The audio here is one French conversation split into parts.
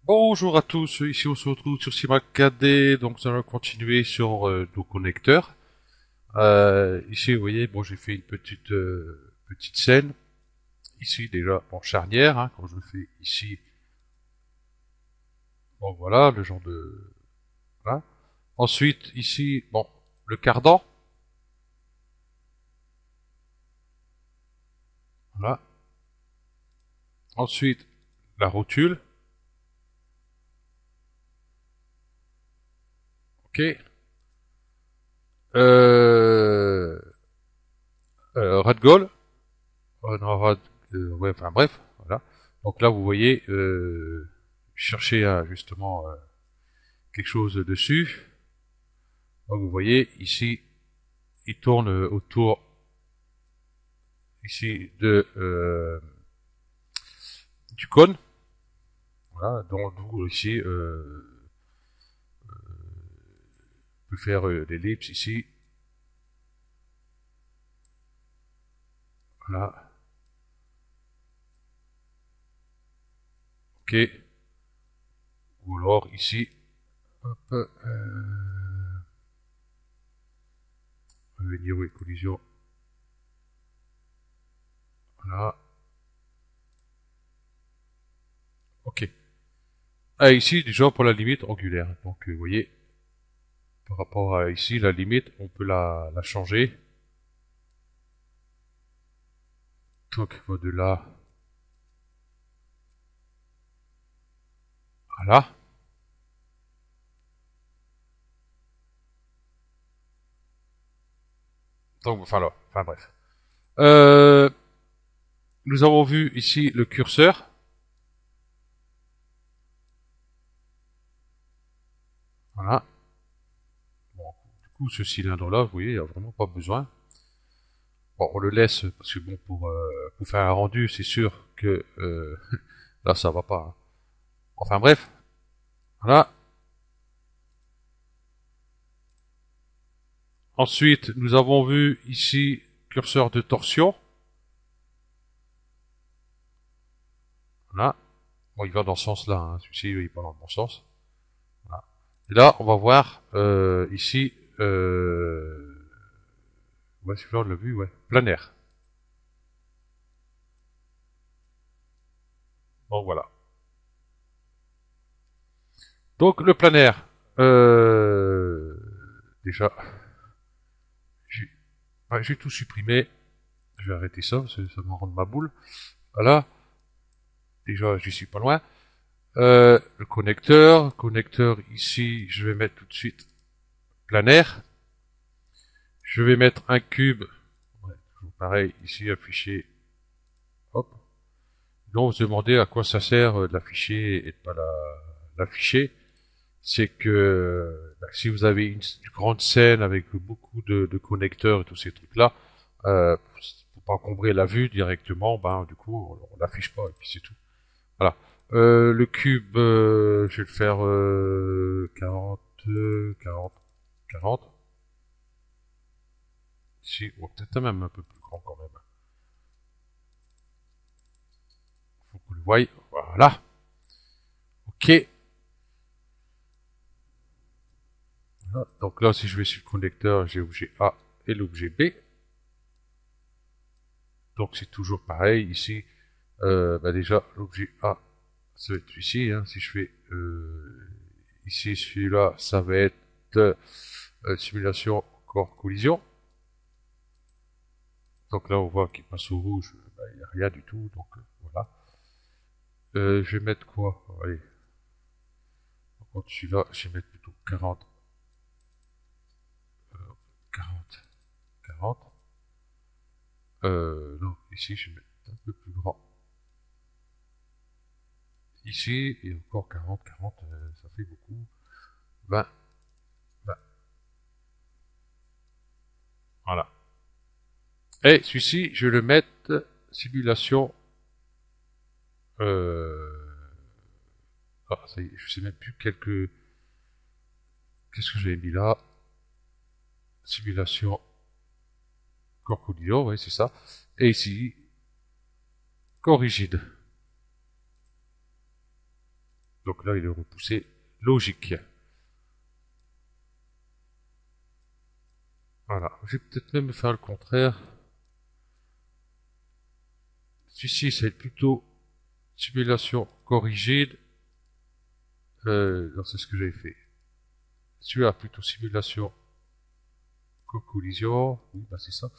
Bonjour à tous, ici on se retrouve sur Simac 4D, donc nous allons continuer sur nos connecteurs. Ici vous voyez, bon j'ai fait une petite scène, ici déjà en charnière, hein, comme je le fais ici, bon voilà, le genre de... Voilà. Ensuite ici, bon, le cardan, voilà. Ensuite la rotule, ok. Euh, Radgol, non, ouais, enfin bref, voilà. Donc là vous voyez, chercher justement quelque chose dessus. Donc vous voyez ici, il tourne autour ici de du cône. Voilà, donc vous ici on peut faire l'ellipse ici. Voilà, ok. Ou alors ici, hop, revenir aux collisions. Voilà, ok. Ah, ici déjà pour la limite angulaire. Donc vous voyez, par rapport à ici, la limite, on peut la changer. Donc va de là, voilà. Donc enfin là, enfin bref. Euh, Nous avons vu ici le curseur. Voilà. Bon, du coup, ce cylindre-là, vous voyez, il n'y a vraiment pas besoin. Bon, on le laisse parce que bon, pour faire un rendu, c'est sûr que là, ça va pas, hein. Enfin bref, voilà. Ensuite, nous avons vu ici curseur de torsion. Voilà. Bon, il va dans ce sens-là, hein. Celui-ci, il va dans le bon sens. Voilà. Et là, on va voir ici, ouais, celui-là, on l'a vu, ouais, planaire. Donc voilà. Donc le planaire, déjà, j'ai ouais, j'ai tout supprimé. Je vais arrêter ça, ça me rend ma boule. Voilà, déjà j'y suis pas loin. Le connecteur ici, je vais mettre tout de suite planaire. Je vais mettre un cube, ouais, toujours pareil, ici affiché. Hop. Donc vous vous demandez à quoi ça sert de l'afficher et de pas l'afficher. C'est que bah, si vous avez une grande scène avec beaucoup de connecteurs et tous ces trucs-là, pour pas encombrer la vue directement, ben du coup on l'affiche pas et puis c'est tout. Voilà. Le cube, je vais le faire 40, 40, 40. Ici, oh, peut-être même un peu plus grand quand même. Faut que vous le voyez. Voilà. Ok. Voilà. Donc là, si je vais sur le connecteur, j'ai l'objet A et l'objet B. Donc c'est toujours pareil. Ici, bah déjà, l'objet A, ça va être celui-ci. Hein. Si je fais ici, celui-là, ça va être simulation corps collision. Donc là, on voit qu'il passe au rouge, bah, il n'y a rien du tout. Donc voilà. Je vais mettre quoi? Allez, quand celui-là, je vais mettre plutôt 40, 40, 40. Non, ici, je vais mettre un peu plus grand. Ici, et encore 40, 40, ça fait beaucoup. 20, 20. Voilà. Et celui-ci, je vais le mettre simulation. Ah, ça y est, je sais même plus qu'est-ce que j'avais mis là. Simulation corps-collision, oui, c'est ça. Et ici, corps rigide. Donc là, il est repoussé logique. Voilà. Je vais peut-être même faire le contraire. Celui-ci, c'est plutôt simulation corrigée. Non, c'est ce que j'avais fait. Celui-là, plutôt simulation collision. Oui, bah c'est ça.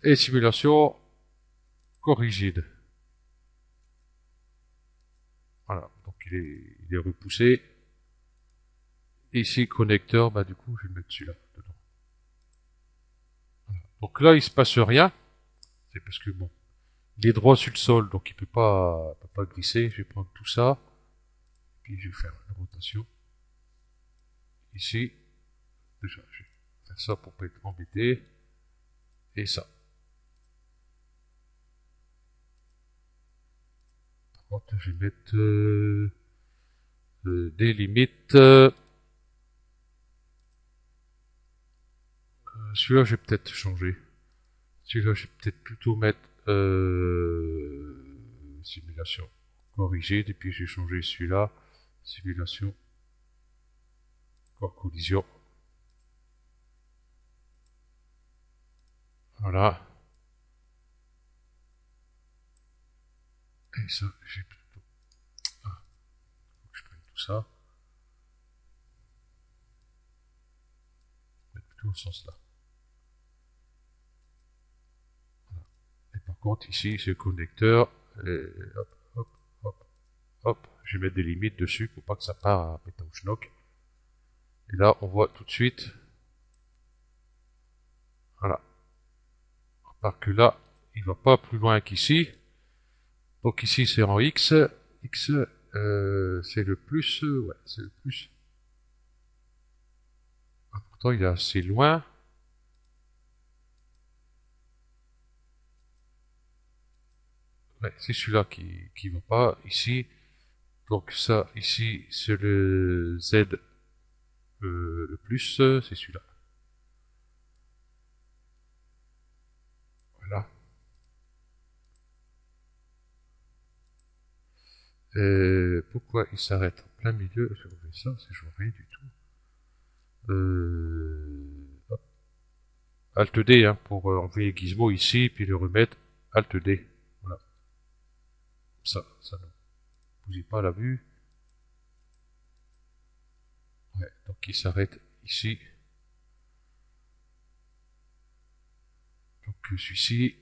Et simulation corrigide. Voilà. Donc il est repoussé. Et ici, connecteur, bah du coup, je vais mettre celui-là dedans. Voilà. Donc là, il se passe rien. C'est parce que bon, il est droit sur le sol, donc il peut pas glisser. Je vais prendre tout ça. Puis je vais faire une rotation. Ici. Déjà, je vais faire ça pour pas être embêté. Et ça. Par contre, je vais mettre des limites. Celui-là, je vais peut-être changer. Celui-là, je vais peut-être plutôt mettre simulation corrigée. Et puis, je vais changer celui-là. Simulation collision. Voilà. Et ça, j'ai plutôt... Ah, faut que je prenne tout ça. Mettre plutôt au sens là. Voilà. Et par contre, ici, c'est le connecteur. Et hop, hop, hop, hop. Je vais mettre des limites dessus pour pas que ça part à péter au schnock. Et là, on voit tout de suite. Voilà. Parce que là, il va pas plus loin qu'ici. Donc ici, c'est en X. X, c'est le plus. Ouais, c'est le plus. Ah, pourtant, il est assez loin. Ouais, c'est celui-là qui va pas. Ici. Donc ça, ici, c'est le Z le plus. C'est celui-là. Voilà. Pourquoi il s'arrête en plein milieu? Je vais ça, c'est je vois rien du tout. Hop. Alt D hein, pour envoyer Gizmo ici, puis le remettre. Alt D. Voilà. Ça ne bousille pas la vue. Ouais, donc il s'arrête ici. Donc celui-ci,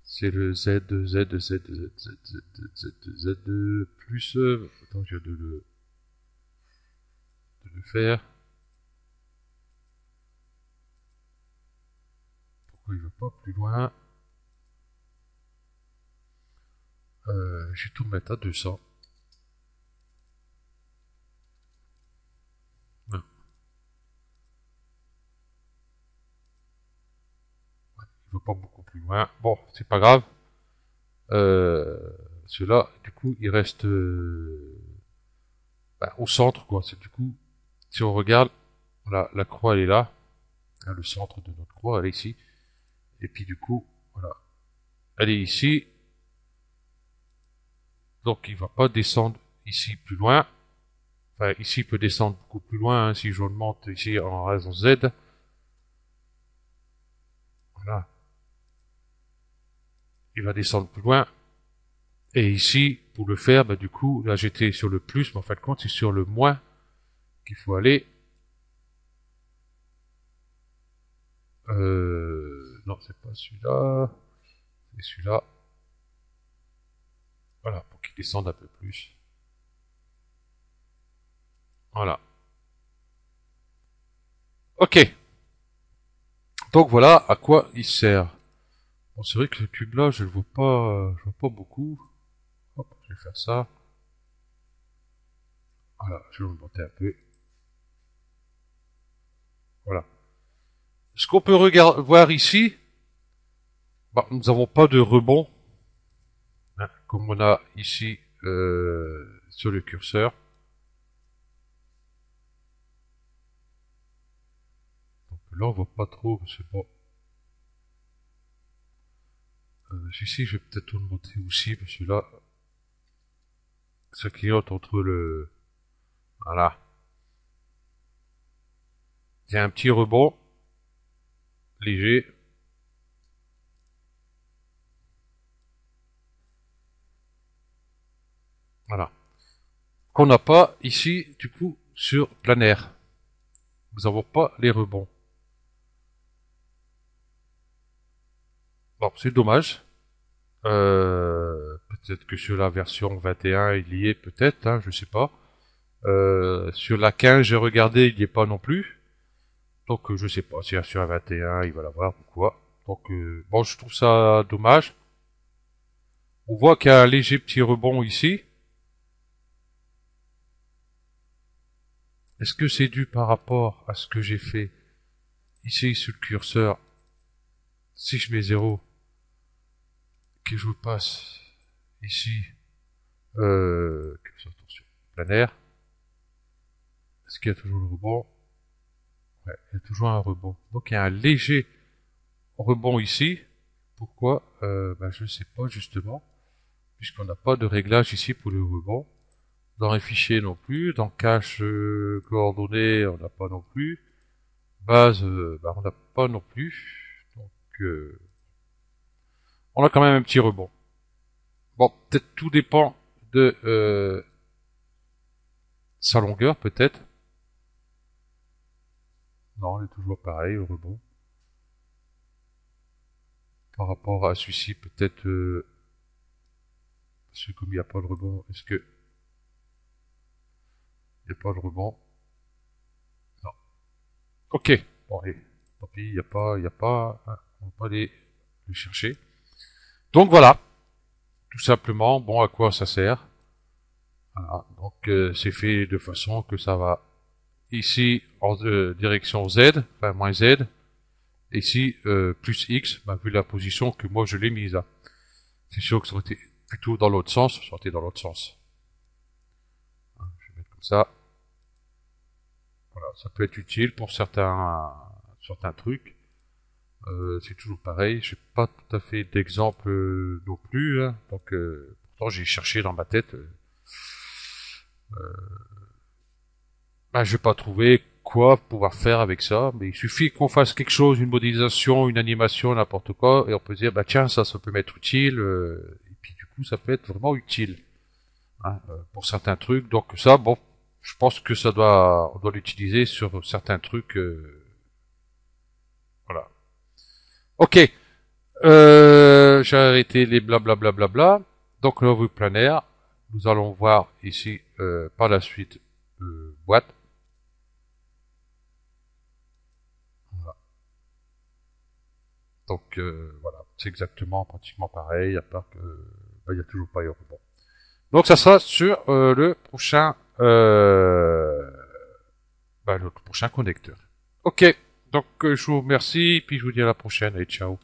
c'est le Z, Z, Z, Z, Z, Z, Z, Z, Z, plus. Attends, je viens de le faire. Pourquoi il va pas plus loin? Je vais tout remettre à 200. Non. Ouais, il va pas beaucoup plus loin. Bon, c'est pas grave. Cela, du coup, il reste au centre, quoi. C'est du coup, si on regarde, voilà, la croix elle est là, hein, le centre de notre croix, elle est ici. Et puis du coup, voilà, elle est ici. Donc il va pas descendre ici plus loin. Enfin, ici il peut descendre beaucoup plus loin hein, si je monte ici en raison Z. Voilà, il va descendre plus loin. Et ici, pour le faire, bah, du coup, là j'étais sur le plus, mais en fin de compte, c'est sur le moins qu'il faut aller. Non, c'est pas celui-là. C'est celui-là. Voilà, pour qu'il descende un peu plus. Voilà. Ok. Donc voilà à quoi il sert. Bon, c'est vrai que ce cube-là, je le vois pas, je vois pas beaucoup. Hop, je vais faire ça. Voilà, je vais monter un peu. Voilà. Ce qu'on peut voir ici, bah, nous n'avons pas de rebond, hein, comme on a ici sur le curseur. Donc là, on voit pas trop, c'est bon. Ici, je vais peut-être augmenter aussi, parce que là, Ça clignote entre le... Voilà. Il y a un petit rebond léger. Voilà. Qu'on n'a pas ici, du coup, sur planaire. Nous n'avons pas les rebonds. Bon, c'est dommage. Peut-être que sur la version 21, il y est peut-être, hein, je sais pas. Sur la 15, j'ai regardé, il n'y est pas non plus. Donc je sais pas si sur la 21, il va l'avoir ou quoi. Donc bon, je trouve ça dommage. On voit qu'il y a un léger petit rebond ici. Est-ce que c'est dû par rapport à ce que j'ai fait ici sur le curseur? Si je mets 0, que je passe ici, attention, planaire, est-ce qu'il y a toujours le rebond? Ouais, il y a toujours un rebond. Donc il y a un léger rebond ici. Pourquoi? Je ne sais pas justement, puisqu'on n'a pas de réglage ici pour le rebond. Dans les fichiers non plus, dans cache coordonnées, on n'a pas non plus. Base, on n'a pas non plus. Donc on a quand même un petit rebond. Bon, peut-être tout dépend de sa longueur, peut-être. Non, il est toujours pareil, le rebond. Par rapport à celui-ci, peut-être... parce que comme il n'y a pas de rebond, est-ce que... Il n'y a pas de rebond? Non. Ok. Bon, allez. Tant pis, il n'y a pas... Hein, on va pas aller le chercher. Donc voilà. Tout simplement, bon, à quoi ça sert? Voilà. Donc c'est fait de façon que ça va ici en direction Z, enfin moins Z. Ici, plus X, vu la position que moi je l'ai mise là. C'est sûr que ça aurait été plutôt dans l'autre sens, ça aurait été dans l'autre sens. Je vais mettre comme ça. Voilà, ça peut être utile pour certains trucs. C'est toujours pareil, j'ai pas tout à fait d'exemple non plus, hein. Donc pourtant j'ai cherché dans ma tête. Je vais pas trouver quoi pouvoir faire avec ça, mais il suffit qu'on fasse quelque chose, une modélisation, une animation, n'importe quoi, et on peut dire tiens ça peut m'être utile, et puis du coup ça peut être vraiment utile, hein, pour certains trucs. Donc ça, bon, je pense que on doit l'utiliser sur certains trucs, voilà. Ok, j'ai arrêté les blablabla. Donc le revue planaire, nous allons voir ici par la suite boîte. Donc voilà, c'est exactement pratiquement pareil, à part que il n'y a toujours pas eu rebond. Donc ça sera sur le prochain connecteur. Ok, donc je vous remercie, puis je vous dis à la prochaine et ciao.